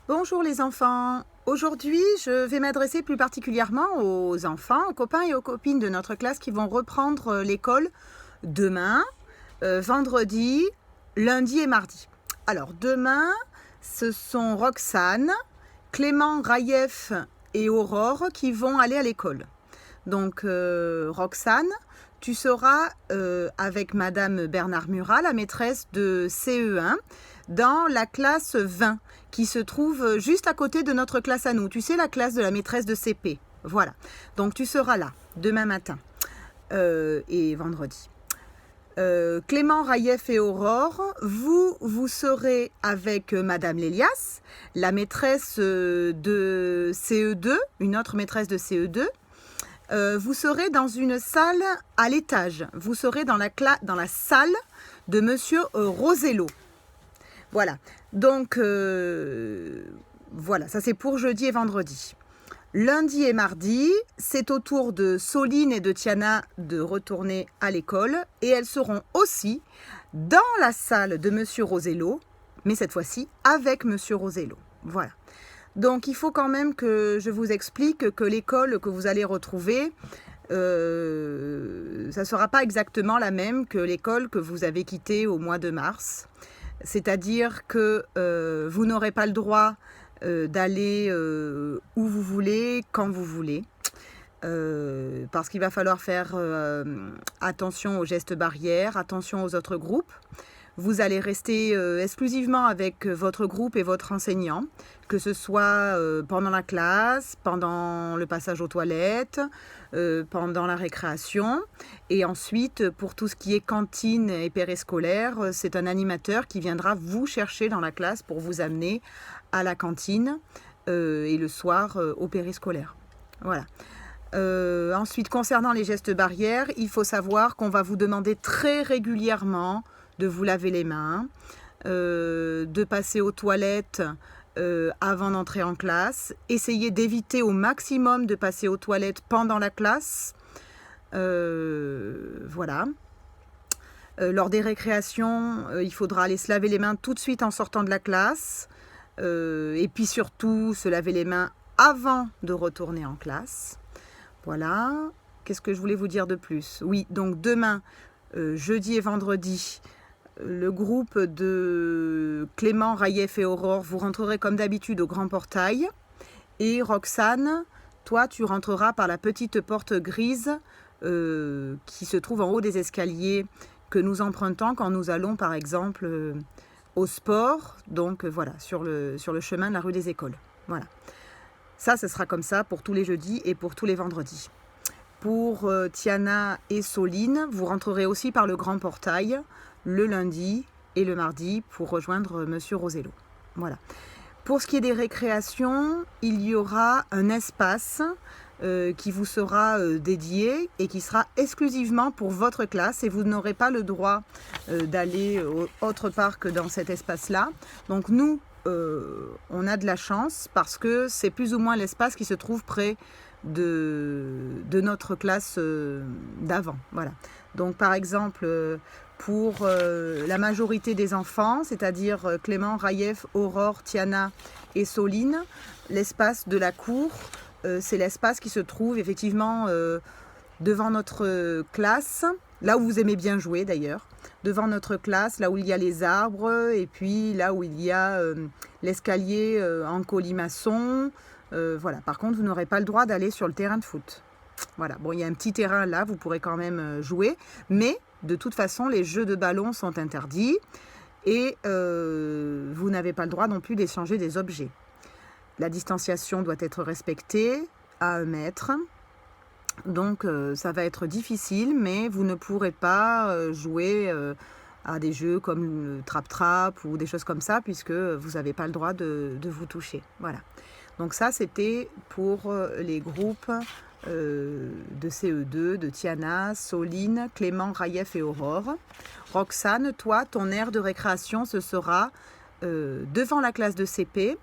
Bonjour les enfants. Aujourd'hui, je vais m'adresser plus particulièrement aux enfants, aux copains et aux copines de notre classe qui vont reprendre l'école demain, vendredi, lundi et mardi. Alors demain, ce sont Roxane, Clément, Raïef et Aurore qui vont aller à l'école. Donc Roxane, tu seras avec Madame Bernard Murat, la maîtresse de CE1, dans la classe 20, qui se trouve juste à côté de notre classe à nous. Tu sais, la classe de la maîtresse de CP. Voilà. Donc tu seras là, demain matin et vendredi. Clément, Raïef et Aurore, vous serez avec Madame Lélias, la maîtresse de CE2, une autre maîtresse de CE2. Vous serez dans une salle à l'étage. Vous serez dans la salle de Monsieur Rosello. Voilà. Donc, voilà, ça c'est pour jeudi et vendredi. Lundi et mardi, c'est au tour de Soline et de Tiana de retourner à l'école. Et elles seront aussi dans la salle de Monsieur Rosello, mais cette fois-ci avec Monsieur Rosello. Voilà. Donc il faut quand même que je vous explique que l'école que vous allez retrouver, ça ne sera pas exactement la même que l'école que vous avez quittée au mois de mars. C'est-à-dire que vous n'aurez pas le droit d'aller où vous voulez, quand vous voulez. Parce qu'il va falloir faire attention aux gestes barrières, attention aux autres groupes. Vous allez rester exclusivement avec votre groupe et votre enseignant, que ce soit pendant la classe, pendant le passage aux toilettes, pendant la récréation. Et ensuite, pour tout ce qui est cantine et périscolaire, c'est un animateur qui viendra vous chercher dans la classe pour vous amener à la cantine et le soir au périscolaire. Voilà. Ensuite, concernant les gestes barrières, il faut savoir qu'on va vous demander très régulièrement de vous laver les mains, de passer aux toilettes avant d'entrer en classe. Essayez d'éviter au maximum de passer aux toilettes pendant la classe. Voilà. Lors des récréations, il faudra aller se laver les mains tout de suite en sortant de la classe. Et puis surtout, se laver les mains avant de retourner en classe. Voilà. Qu'est-ce que je voulais vous dire de plus? Oui, donc demain, jeudi et vendredi, le groupe de Clément, Raïef et Aurore, vous rentrerez comme d'habitude au grand portail. Et Roxane, toi, tu rentreras par la petite porte grise qui se trouve en haut des escaliers que nous empruntons quand nous allons, par exemple, au sport. Donc voilà, sur le chemin de la rue des Écoles. Voilà. Ça, ce sera comme ça pour tous les jeudis et pour tous les vendredis. Pour Tiana et Soline, vous rentrerez aussi par le grand portail le lundi et le mardi pour rejoindre Monsieur Rosello. Voilà. Pour ce qui est des récréations, il y aura un espace qui vous sera dédié et qui sera exclusivement pour votre classe et vous n'aurez pas le droit d'aller autre part que dans cet espace-là. Donc nous, on a de la chance parce que c'est plus ou moins l'espace qui se trouve près de notre classe d'avant. Voilà. Donc par exemple, pour la majorité des enfants, c'est-à-dire Clément, Raïef, Aurore, Tiana et Soline, l'espace de la cour, c'est l'espace qui se trouve effectivement devant notre classe, là où vous aimez bien jouer d'ailleurs, devant notre classe, là où il y a les arbres, et puis là où il y a l'escalier en colimaçon. Voilà. Par contre, vous n'aurez pas le droit d'aller sur le terrain de foot. Voilà. Bon, il y a un petit terrain là, vous pourrez quand même jouer, mais de toute façon, les jeux de ballon sont interdits et vous n'avez pas le droit non plus d'échanger des objets. La distanciation doit être respectée à 1 mètre. Donc ça va être difficile, mais vous ne pourrez pas jouer à des jeux comme le trap-trap ou des choses comme ça, puisque vous n'avez pas le droit de vous toucher. Voilà. Donc ça, c'était pour les groupes de CE2, de Tiana, Soline, Clément, Raïef et Aurore. Roxane, toi, ton aire de récréation, ce sera devant la classe de CP,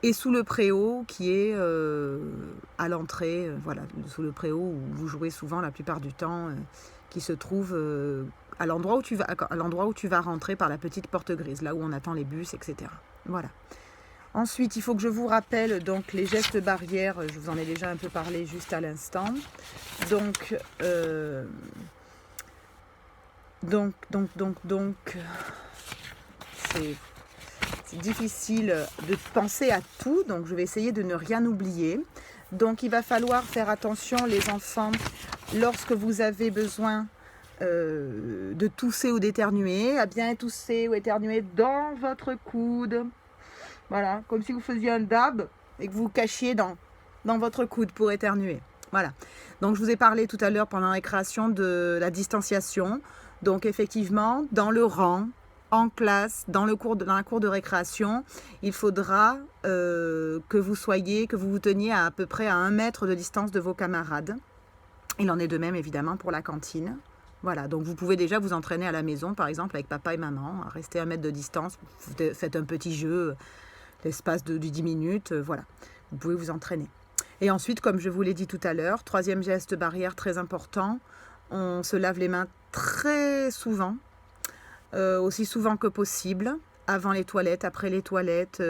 et sous le préau qui est à l'entrée, voilà, sous le préau où vous jouez souvent la plupart du temps, qui se trouve à l'endroit où tu vas rentrer par la petite porte grise, là où on attend les bus, etc. Voilà. Ensuite, il faut que je vous rappelle donc les gestes barrières. Je vous en ai déjà un peu parlé juste à l'instant. Donc, c'est difficile de penser à tout, donc je vais essayer de ne rien oublier. Donc il va falloir faire attention les enfants lorsque vous avez besoin de tousser ou d'éternuer, à bien tousser ou éternuer dans votre coude. Voilà, comme si vous faisiez un dab et que vous vous cachiez dans votre coude pour éternuer. Voilà, donc je vous ai parlé tout à l'heure pendant la création de la distanciation. Donc effectivement, dans le rang, en classe, dans la cour de récréation, il faudra que vous vous teniez à peu près à 1 mètre de distance de vos camarades. Il en est de même évidemment pour la cantine. Voilà, donc vous pouvez déjà vous entraîner à la maison, par exemple avec papa et maman, à rester à 1 mètre de distance. Vous faites un petit jeu, l'espace de 10 minutes, voilà. Vous pouvez vous entraîner. Et ensuite, comme je vous l'ai dit tout à l'heure, 3e geste barrière très important, on se lave les mains très souvent, aussi souvent que possible, avant les toilettes, après les toilettes,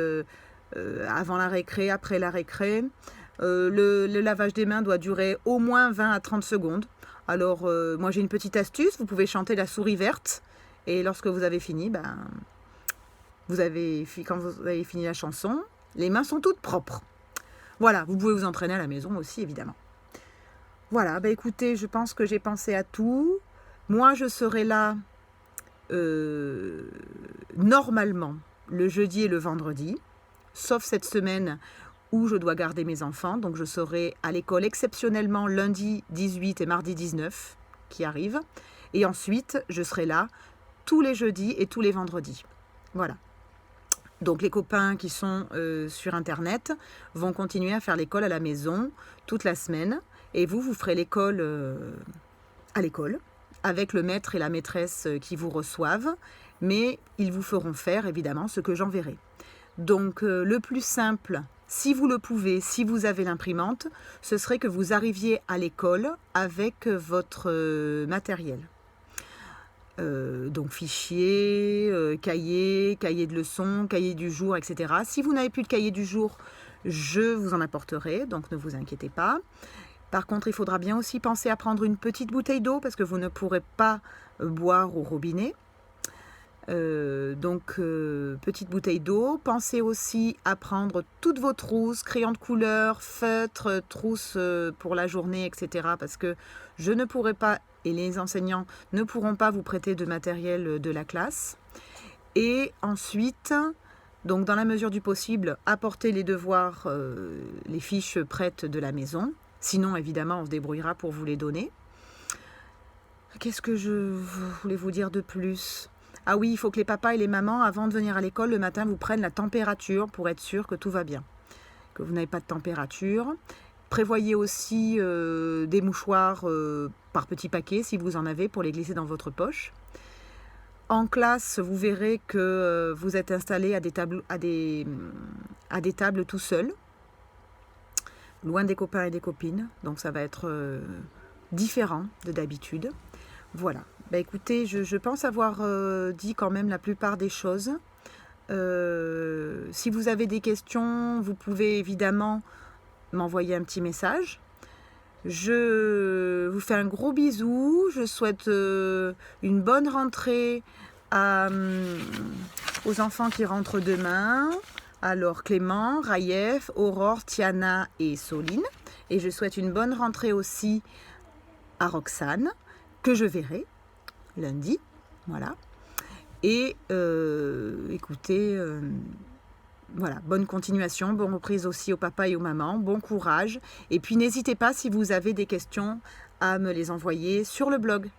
avant la récré, après la récré. Le lavage des mains doit durer au moins 20 à 30 secondes. Alors, moi j'ai une petite astuce, vous pouvez chanter la souris verte, et lorsque vous avez fini, quand vous avez fini la chanson, les mains sont toutes propres. Voilà, vous pouvez vous entraîner à la maison aussi, évidemment. Voilà, écoutez, je pense que j'ai pensé à tout. Moi, je serai là normalement le jeudi et le vendredi, sauf cette semaine où je dois garder mes enfants. Donc, je serai à l'école exceptionnellement lundi 18 et mardi 19 qui arrivent. Et ensuite, je serai là tous les jeudis et tous les vendredis. Voilà. Donc les copains qui sont sur Internet vont continuer à faire l'école à la maison toute la semaine. Et vous ferez l'école à l'école avec le maître et la maîtresse qui vous reçoivent. Mais ils vous feront faire évidemment ce que j'enverrai. Donc le plus simple, si vous le pouvez, si vous avez l'imprimante, ce serait que vous arriviez à l'école avec votre matériel. Donc fichier, cahier de leçons, cahier du jour, etc. Si vous n'avez plus de cahier du jour, je vous en apporterai, donc ne vous inquiétez pas. Par contre, il faudra bien aussi penser à prendre une petite bouteille d'eau parce que vous ne pourrez pas boire au robinet. Petite bouteille d'eau. Pensez aussi à prendre toutes vos trousses, crayons de couleur, feutres, trousses pour la journée, etc. Parce que je ne pourrai pas, et les enseignants ne pourront pas vous prêter de matériel de la classe. Et ensuite, donc dans la mesure du possible, apportez les devoirs, les fiches prêtes de la maison. Sinon, évidemment, on se débrouillera pour vous les donner. Qu'est-ce que je voulais vous dire de plus ? Ah oui, il faut que les papas et les mamans, avant de venir à l'école, le matin, vous prennent la température pour être sûr que tout va bien. Que vous n'avez pas de température. Prévoyez aussi des mouchoirs par petits paquets, si vous en avez, pour les glisser dans votre poche. En classe, vous verrez que vous êtes installés à des tables tout seul, loin des copains et des copines. Donc ça va être différent de d'habitude. Voilà. Écoutez, je pense avoir dit quand même la plupart des choses. Si vous avez des questions, vous pouvez évidemment m'envoyer un petit message. Je vous fais un gros bisou. Je souhaite une bonne rentrée aux enfants qui rentrent demain. Alors Clément, Raïef, Aurore, Tiana et Soline. Et je souhaite une bonne rentrée aussi à Roxane, que je verrai lundi, voilà. Et écoutez, voilà, bonne continuation, bonne reprise aussi au papa et aux mamans, bon courage. Et puis n'hésitez pas si vous avez des questions à me les envoyer sur le blog.